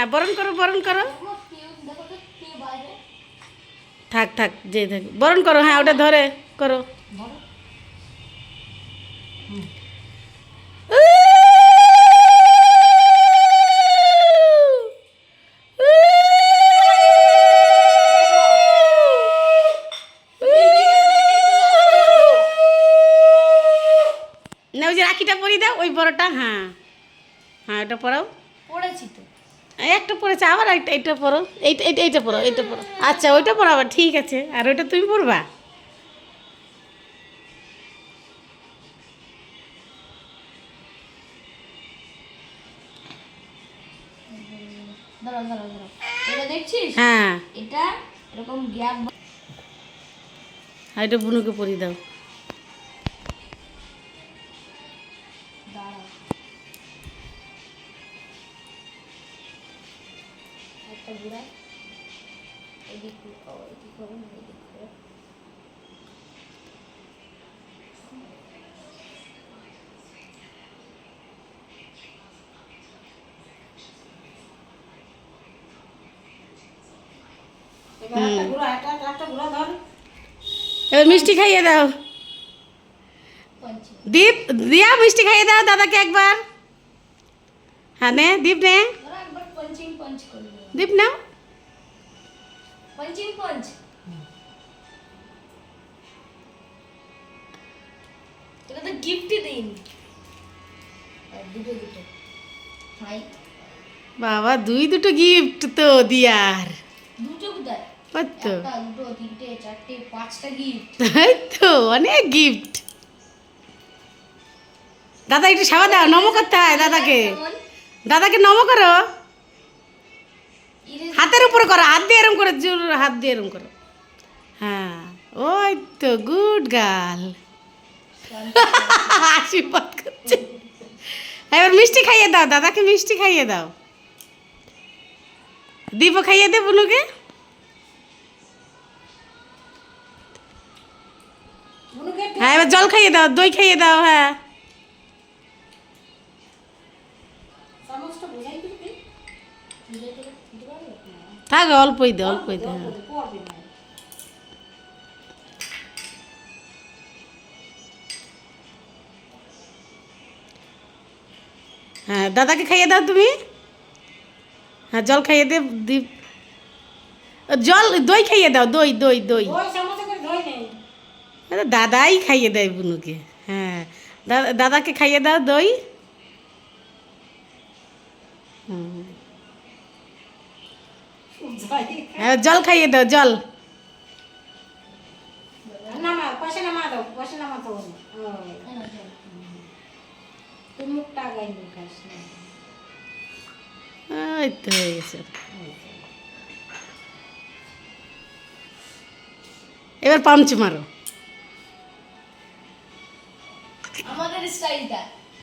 হ্যাঁ বরণ করো বরণ করো। থাক থাক যে থাক বরণ করো। হ্যাঁ ওটা ধরে করো। না ওই যে রাখিটা পরিয়ে দাও ওই বড়টা। হ্যাঁ হ্যাঁ ওটা পরাও। পড়েছি তো একটা পরেছে আবার একটা এটা পরো। এইটা এইটা এইটা পরো এইটা পরো। আচ্ছা ওইটা পরো আবার ঠিক আছে। আর ওইটা তুমি পরবা। দাঁড়াও দাঁড়াও দাঁড়াও এটা দেখছিস হ্যাঁ এটা এরকম গ্যাপ আর এটা বুনুকে পরিয়ে দাও। দাঁড়াও একটা ঘুরা এদিক এদিক হবে না এদিক করে এবার মিষ্টি খাইয়ে দাও। পঞ্চি দীপ দিয়া মিষ্টি খাইয়ে দাও দাদাকে একবার। হ্যাঁ নে দীপ নে। ধরো একবার পঞ্চিং পঞ্চ করে দাও দীপ নাও। পঞ্চিং পঞ্চ এটা তো গিফটই দেইনি দুটো দুটো ভাই বাবা দুটো গিফট তো দিয়ার। দুটো কোথায় ওই তো একটা দুটো তিনটে চারটে পাঁচটা গিফট তাই তো অনেক গিফট। দাদা একটু সাবা দাও নমো করতে হয় দাদাকে। দাদাকে নমো করো। হাতের উপরে করো হাত দিয়ে এরম করে জোর হাত দিয়ে এরম করো। হ্যাঁ ওই তো গুড গার্ল। আশীর্বাদ করছে। এবার মিষ্টি খাইয়ে দাও দাদাকে মিষ্টি খাইয়ে দাও। দীপও খাইয়ে দে বুনুকে। হ্যাঁ এবার জল খাইয়ে দাও দই খাইয়ে দাও। হ্যাঁ থাক অল্পই দে অল্পই দে। হ্যাঁ দাদাকে খাইয়ে দাও তুমি। হ্যাঁ জল খাইয়ে দে দীপ। জল দই খাইয়ে দাও দই দই দই। দাদাই খাইয়ে দেয় বুনুকে। হ্যাঁ দাদাকে খাইয়ে দাও দই। হ্যাঁ জল খাইয়ে দাও জল। এই তো হয়ে গেছে। এবার পামচি মারো।